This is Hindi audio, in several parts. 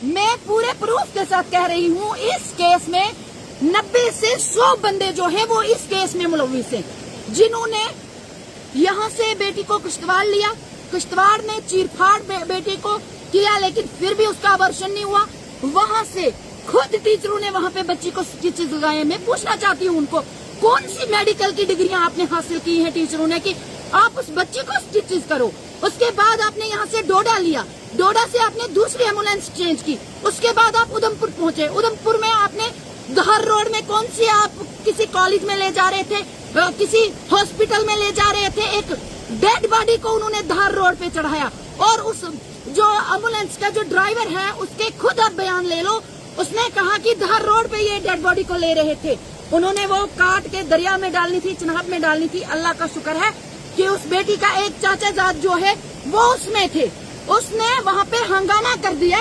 मैं पूरे प्रूफ के साथ कह रही हूँ, इस केस में 90 से 100 बंदे जो हैं वो इस केस में मुलविस हैं, जिन्होंने यहाँ से बेटी को किश्तवाड़ लिया, किश्तवाड़ में चीरफाड़ बेटी को किया, लेकिन फिर भी उसका अबॉर्शन नहीं हुआ। वहाँ से खुद टीचरों ने वहाँ पे बच्ची को स्टिचेस लगाए। मैं पूछना चाहती हूँ उनको, कौन सी मेडिकल की डिग्रियां आपने हासिल की हैं टीचरों ने कि आप उस बच्ची को स्टिचेस करो। उसके बाद आपने यहाँ से डोडा लिया, डोडा से आपने दूसरी एम्बुलेंस चेंज की, उसके बाद आप उधमपुर पहुँचे, उधमपुर में आपने गहर रोड में कौन सी आप किसी कॉलेज में ले जा रहे थे, किसी हॉस्पिटल में ले जा रहे थे, एक डेड बॉडी को उन्होंने धार रोड पे चढ़ाया। और उस जो एम्बुलेंस का जो ड्राइवर है उसके खुद आप बयान ले लो, उसने कहा कि धार रोड पे ये डेड बॉडी को ले रहे थे, उन्होंने वो काट के दरिया में डालनी थी, चिनाब में डालनी थी। अल्लाह का शुक्र है कि उस बेटी का एक चाचाजाद जो है वो उसमें थे, उसने वहाँ पे हंगामा कर दिया।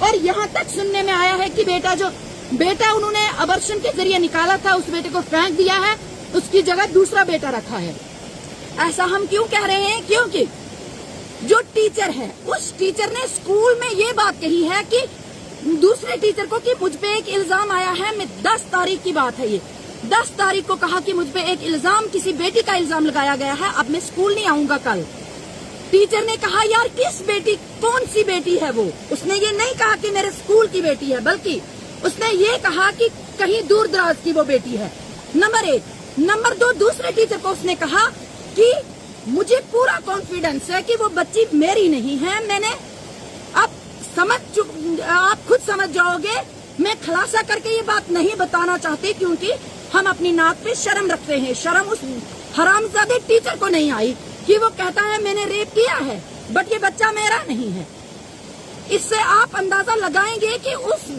और यहाँ तक सुनने में आया है कि बेटा उन्होंने अबॉर्शन के जरिए निकाला था, उस बेटे को फेंक दिया है, उसकी जगह दूसरा बेटा रखा है। ऐसा हम क्यों कह रहे हैं? क्योंकि जो टीचर है उस टीचर ने स्कूल में ये बात कही है कि दूसरे टीचर को कि मुझ पे एक इल्जाम आया है, मैं 10 तारीख की बात है, ये 10 तारीख को कहा कि मुझ पे एक इल्जाम, किसी बेटी का इल्जाम लगाया गया है, अब मैं स्कूल नहीं आऊंगा कल। टीचर ने कहा यार किस बेटी, कौन सी बेटी है वो? उसने ये नहीं कहा कि मेरे स्कूल की बेटी है, बल्कि उसने ये कहा कि कहीं दूर दराज की वो बेटी है। नंबर 1। नंबर 2, दूसरे टीचर को उसने कहा कि मुझे पूरा कॉन्फिडेंस है कि वो बच्ची मेरी नहीं है, मैंने आप खुद समझ जाओगे, मैं खुलासा करके ये बात नहीं बताना चाहती क्योंकि हम अपनी नाक पे शर्म रखते हैं। शर्म उस हरामजादे टीचर को नहीं आई कि वो कहता है मैंने रेप किया है बट ये बच्चा मेरा नहीं है। इससे आप अंदाजा लगाएंगे कि उस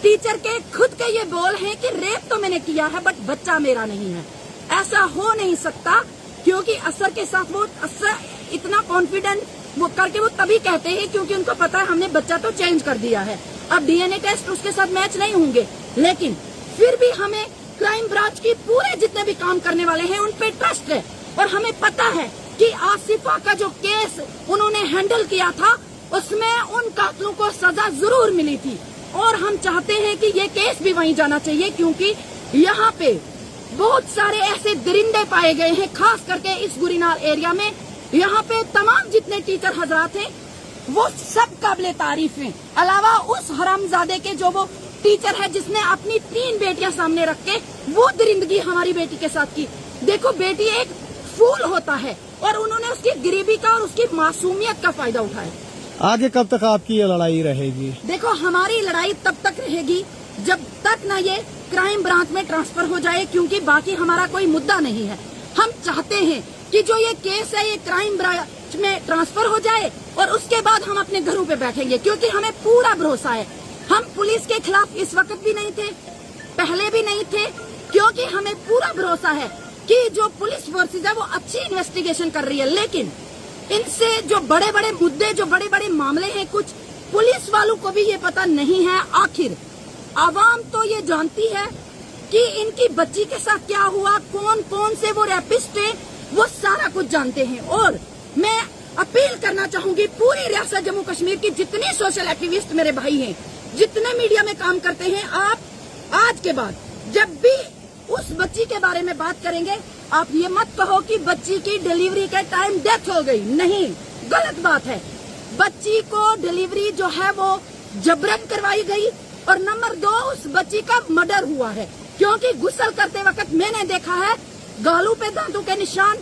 टीचर के खुद के ये बोल हैं कि रेप तो मैंने किया है बट बच्चा मेरा नहीं है। ऐसा हो नहीं सकता क्योंकि असर के साथ वो असर इतना कॉन्फिडेंट वो करके वो तभी कहते हैं क्योंकि उनको पता है हमने बच्चा तो चेंज कर दिया है, अब डीएनए टेस्ट उसके साथ मैच नहीं होंगे। लेकिन फिर भी हमें क्राइम ब्रांच की पूरे जितने भी काम करने वाले हैं उन पे ट्रस्ट है और हमें पता है कि आसिफा का जो केस उन्होंने हैंडल किया था उसमें उन कातिलों को सजा जरूर मिली थी और हम चाहते हैं कि ये केस भी वहीं जाना चाहिए क्योंकि यहाँ पे बहुत सारे ऐसे दरिंदे पाए गए हैं, खास करके इस गुरीनार एरिया में। यहाँ पे तमाम जितने टीचर हजरात हैं वो सब काबिले तारीफ हैं, अलावा उस हरामजादे के जो वो टीचर है जिसने अपनी 3 बेटियां सामने रख के वो दरिंदगी हमारी बेटी के साथ की। देखो बेटी एक फूल होता है और उन्होंने उसकी गरीबी का और उसकी मासूमियत का फायदा उठाया। आगे कब तक आपकी ये लड़ाई रहेगी? देखो हमारी लड़ाई तब तक रहेगी जब तक न ये क्राइम ब्रांच में ट्रांसफर हो जाए, क्योंकि बाकी हमारा कोई मुद्दा नहीं है। हम चाहते हैं कि जो ये केस है ये क्राइम ब्रांच में ट्रांसफर हो जाए और उसके बाद हम अपने घरों पे बैठेंगे, क्योंकि हमें पूरा भरोसा है। हम पुलिस के खिलाफ इस वक्त भी नहीं थे, पहले भी नहीं थे, क्योंकि हमें पूरा भरोसा है कि जो पुलिस फोर्सेज है वो अच्छी इन्वेस्टिगेशन कर रही है। लेकिन इनसे जो बड़े बड़े मुद्दे, जो बड़े बड़े मामले हैं, कुछ पुलिस वालों को भी ये पता नहीं है। आखिर आवाम तो ये जानती है कि इनकी बच्ची के साथ क्या हुआ, कौन कौन से वो रैपिस्ट है, वो सारा कुछ जानते हैं। और मैं अपील करना चाहूंगी पूरी रियासत जम्मू कश्मीर की जितने सोशल एक्टिविस्ट मेरे भाई हैं, जितने मीडिया में काम करते हैं, आप आज के बाद जब भी उस बच्ची के बारे में बात करेंगे आप ये मत कहो कि बच्ची की डिलीवरी के टाइम डेथ हो गई। नहीं, गलत बात है। बच्ची को डिलीवरी जो है वो जबरन करवाई गई और नंबर 2 उस बच्ची का मर्डर हुआ है, क्योंकि गुस्ल करते वक्त मैंने देखा है गालों पे दांतों के निशान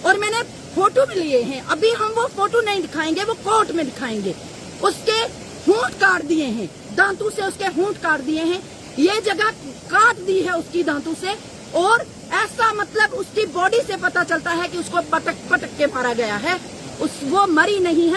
और मैंने फोटो भी लिए हैं। अभी हम वो फोटो नहीं दिखाएंगे, वो कोर्ट में दिखाएंगे। उसके होंठ काट दिए हैं, दांतों से उसके होंठ काट दिए हैं, ये जगह काट दी है उसकी दांतों से। और ऐसा मतलब उसकी बॉडी से पता चलता है कि उसको पटक पटक के मारा गया है, वो मरी नहीं है।